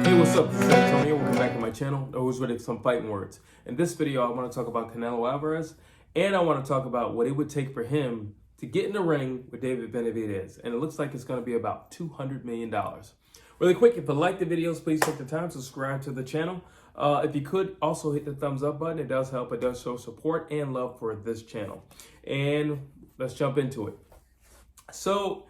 Hey, what's up? This is Antonio. Welcome back to my channel. Who's ready for some fighting words? In this video, I want to talk about Canelo Alvarez, and I want to talk about what it would take for him to get in the ring with David Benavidez. And it looks like it's going to be about $200 million. Really quick, if you like the videos, please take the time to subscribe to the channel. If you could, also hit the thumbs up button. It does help. It does show support and love for this channel. And let's jump into it. So,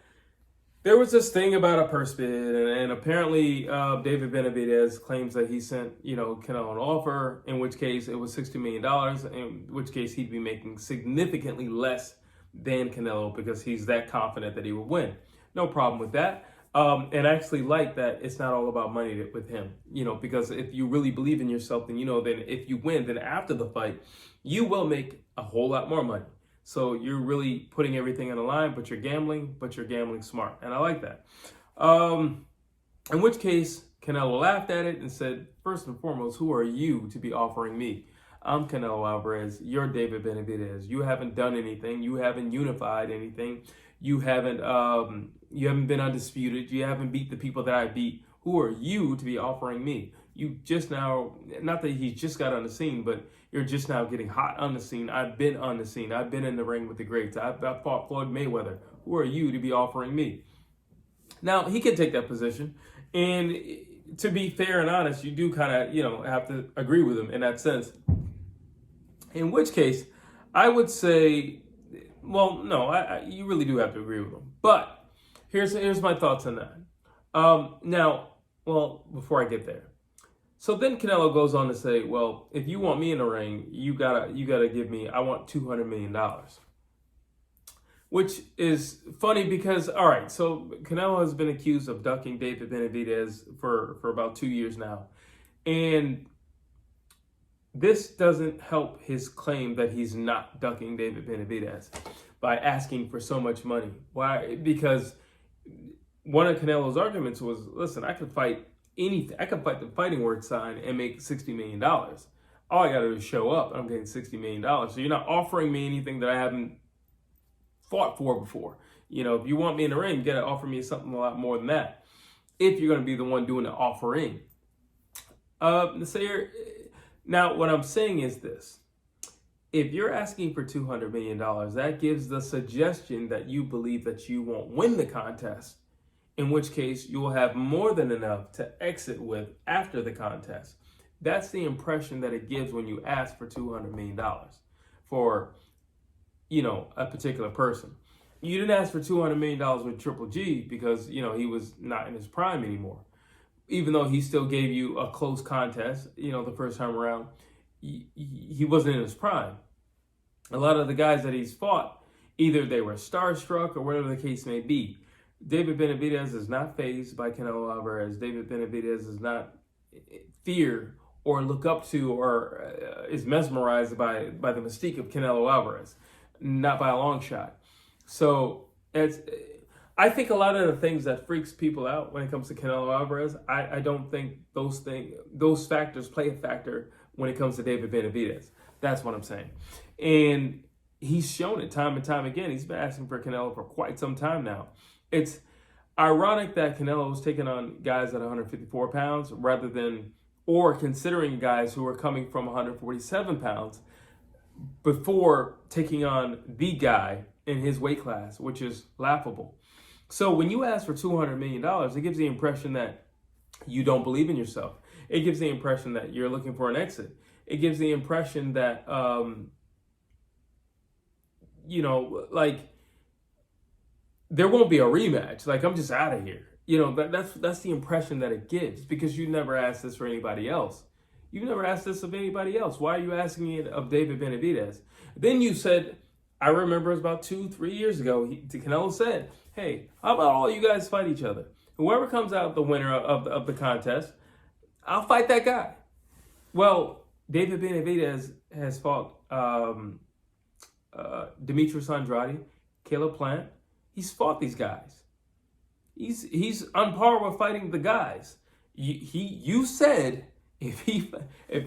there was this thing about a purse bid, and apparently David Benavidez claims that he sent, Canelo an offer, in which case it was $60 million, in which case he'd be making significantly less than Canelo because he's that confident that he would win. No problem with that. And I actually like that it's not all about money with him, because if you really believe in yourself, then then if you win, then after the fight, you will make a whole lot more money. So you're really putting everything on the line, but you're gambling smart. And I like that. In which case, Canelo laughed at it and said, first and foremost, who are you to be offering me? I'm Canelo Alvarez. You're David Benavidez. You haven't done anything. You haven't unified anything. You haven't been undisputed. You haven't beat the people that I beat. Who are you to be offering me? You just now, not that he just got on the scene, but you're just now getting hot on the scene. I've been on the scene. I've been in the ring with the greats. I've fought Floyd Mayweather. Who are you to be offering me? Now, he can take that position. And to be fair and honest, you do kind of, have to agree with him in that sense. In which case, I would say, well, no, you really do have to agree with him. But here's my thoughts on that. Now, well, before I get there. So then Canelo goes on to say, well, if you want me in the ring, you gotta give me, I want $200 million. Which is funny because, all right, so Canelo has been accused of ducking David Benavidez for about 2 years now. And this doesn't help his claim that he's not ducking David Benavidez by asking for so much money. Why? Because one of Canelo's arguments was, listen, I could fight anything. I could fight the fighting word sign and make $60 million. All I got to do is show up and I'm getting $60 million. So you're not offering me anything that I haven't fought for before. If you want me in the ring, you got to offer me something a lot more than that. If you're going to be the one doing the offering. Now, what I'm saying is this. If you're asking for $200 million, that gives the suggestion that you believe that you won't win the contest, in which case you will have more than enough to exit with after the contest. That's the impression that it gives when you ask for $200 million for, a particular person. You didn't ask for $200 million with Triple G because, he was not in his prime anymore. Even though he still gave you a close contest, the first time around, he wasn't in his prime. A lot of the guys that he's fought, either they were starstruck or whatever the case may be. David Benavidez is not fazed by Canelo Alvarez. David Benavidez is not feared or look up to or is mesmerized by the mystique of Canelo Alvarez. Not by a long shot. So I think a lot of the things that freaks people out when it comes to Canelo Alvarez, I don't think those factors play a factor when it comes to David Benavidez. That's what I'm saying. And he's shown it time and time again. He's been asking for Canelo for quite some time now. It's ironic that Canelo was taking on guys at 154 pounds rather than, or considering guys who are coming from 147 pounds before taking on the guy in his weight class, which is laughable. So when you ask for $200 million, it gives the impression that you don't believe in yourself. It gives the impression that you're looking for an exit. It gives the impression that, there won't be a rematch. Like, I'm just out of here. That's the impression that it gives because you never asked this for anybody else. You've never asked this of anybody else. Why are you asking it of David Benavidez? Then you said, I remember it was about 2-3 years ago, Canelo said, hey, how about all you guys fight each other? Whoever comes out the winner of the contest, I'll fight that guy. Well, David Benavidez has fought Demetrius Andrade, Caleb Plant. He's fought these guys. He's on par with fighting the guys. You said if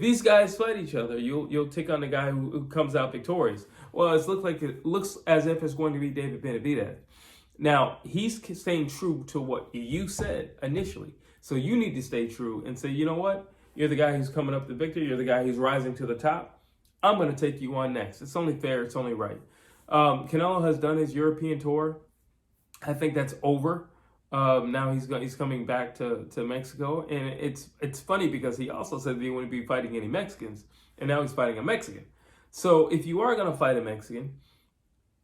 these guys fight each other, you'll take on the guy who comes out victorious. Well, it looks as if it's going to be David Benavidez. Now, he's staying true to what you said initially. So you need to stay true and say, you know what? You're the guy who's coming up to victory. You're the guy who's rising to the top. I'm going to take you on next. It's only fair. It's only right. Canelo has done his European tour. I think that's over. Now he's coming back to Mexico, and it's funny because he also said that he wouldn't be fighting any Mexicans, and now he's fighting a Mexican. So if you are going to fight a Mexican,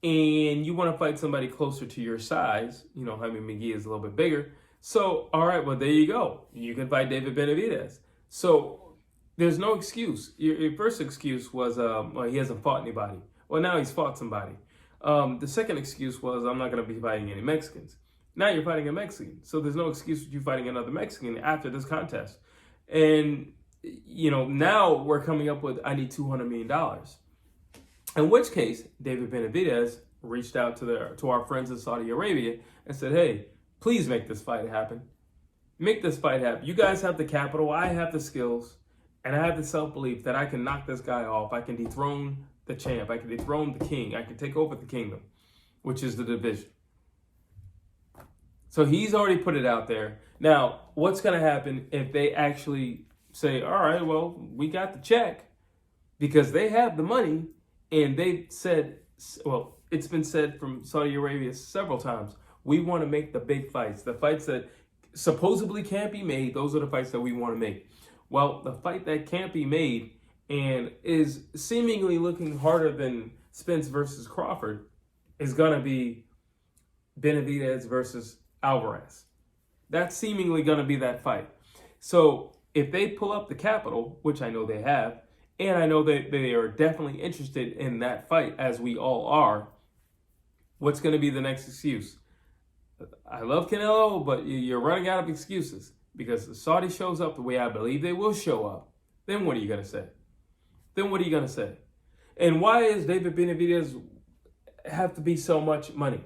and you want to fight somebody closer to your size, Jaime McGee is a little bit bigger. So all right, well there you go. You can fight David Benavidez. So there's no excuse. Your first excuse was well, he hasn't fought anybody. Well, now he's fought somebody. The second excuse was, I'm not going to be fighting any Mexicans. Now you're fighting a Mexican. So there's no excuse for you fighting another Mexican after this contest. And, now we're coming up with, I need $200 million. In which case, David Benavidez reached out to our friends in Saudi Arabia and said, hey, please make this fight happen. Make this fight happen. You guys have the capital. I have the skills. And I have the self-belief that I can knock this guy off. I can dethrone the champ. I can dethrone the king. I can take over the kingdom, which is the division. So he's already put it out there. Now, what's going to happen if they actually say, all right, well, we got the check, because they have the money, and they've said, well, it's been said from Saudi Arabia several times, we want to make the big fights, the fights that supposedly can't be made. Those are the fights that we want to make. Well, the fight that can't be made and is seemingly looking harder than Spence versus Crawford is going to be Benavidez versus Alvarez. That's seemingly going to be that fight. So if they pull up the capital, which I know they have, and I know that they are definitely interested in that fight, as we all are, what's going to be the next excuse? I love Canelo, but you're running out of excuses, because the Saudi shows up the way I believe they will show up. Then what are you going to say? And why is David Benavidez have to be so much money?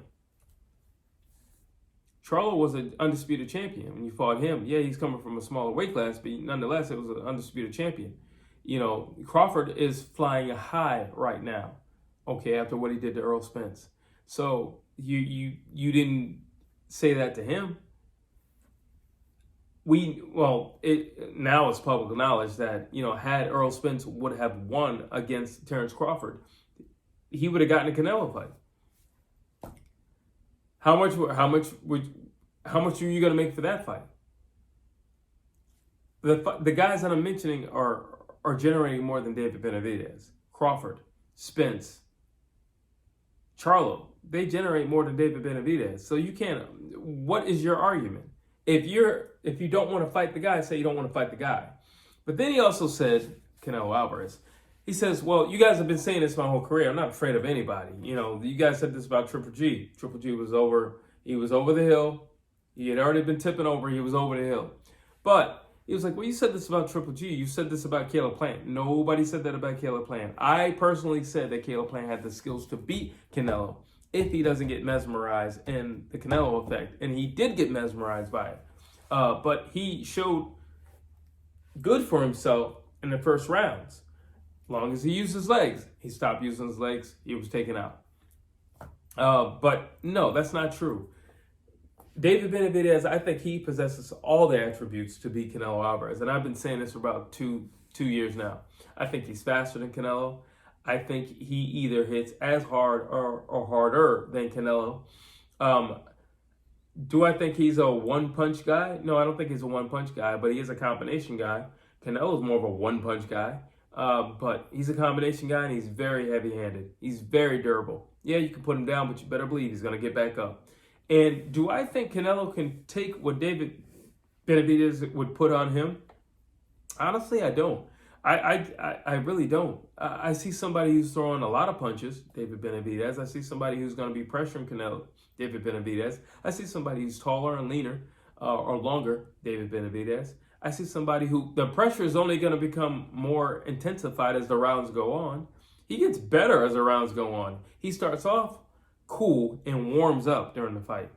Charlo was an undisputed champion when you fought him. Yeah, he's coming from a smaller weight class, but nonetheless, it was an undisputed champion. Crawford is flying high right now, okay, after what he did to Earl Spence. So you didn't say that to him. Now it's public knowledge that, had Earl Spence would have won against Terrence Crawford, he would have gotten a Canelo fight. How much are you going to make for that fight? The guys that I'm mentioning are generating more than David Benavidez, Crawford, Spence, Charlo. They generate more than David Benavidez. So you can't. What is your argument? If you don't want to fight the guy, say you don't want to fight the guy. But then he also said, Canelo Alvarez, he says, well, you guys have been saying this my whole career. I'm not afraid of anybody. You guys said this about Triple G. Triple G was over. He was over the hill. He had already been tipping over. He was over the hill. But he was like, well, you said this about Triple G. You said this about Caleb Plant. Nobody said that about Caleb Plant. I personally said that Caleb Plant had the skills to beat Canelo if he doesn't get mesmerized in the Canelo effect. And he did get mesmerized by it. But he showed good for himself in the first rounds. As long as he used his legs. He stopped using his legs. He was taken out. But no, that's not true. David Benavidez, I think he possesses all the attributes to beat Canelo Alvarez. And I've been saying this for about two years now. I think he's faster than Canelo. I think he either hits as hard or harder than Canelo. Do I think he's a one-punch guy? No, I don't think he's a one-punch guy, but he is a combination guy. Canelo's more of a one-punch guy. But he's a combination guy, and he's very heavy-handed. He's very durable. Yeah, you can put him down, but you better believe he's going to get back up. And do I think Canelo can take what David Benavidez would put on him? Honestly, I don't. I really don't. I see somebody who's throwing a lot of punches, David Benavidez. I see somebody who's going to be pressuring Canelo, David Benavidez. I see somebody who's taller and leaner or longer, David Benavidez. I see somebody who the pressure is only going to become more intensified as the rounds go on. He gets better as the rounds go on. He starts off cool and warms up during the fight.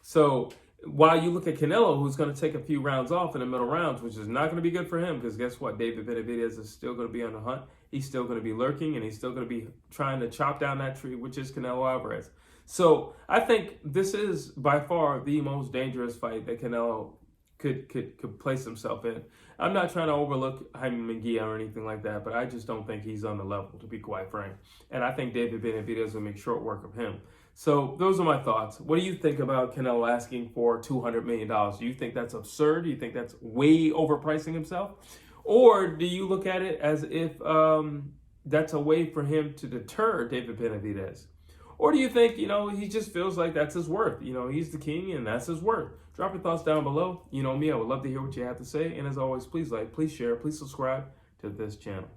So while you look at Canelo, who's going to take a few rounds off in the middle rounds, which is not going to be good for him, because guess what? David Benavidez is still going to be on the hunt. He's still going to be lurking, and he's still going to be trying to chop down that tree, which is Canelo Alvarez. So I think this is by far the most dangerous fight that Canelo could place himself in. I'm not trying to overlook Jaime Munguia or anything like that, but I just don't think he's on the level, to be quite frank. And I think David Benavidez will make short work of him. So those are my thoughts. What do you think about Canelo asking for $200 million? Do you think that's absurd? Do you think that's way overpricing himself? Or do you look at it as if that's a way for him to deter David Benavidez? Or do you think, he just feels like that's his worth? He's the king and that's his worth. Drop your thoughts down below. You know me, I would love to hear what you have to say. And as always, please like, please share, please subscribe to this channel.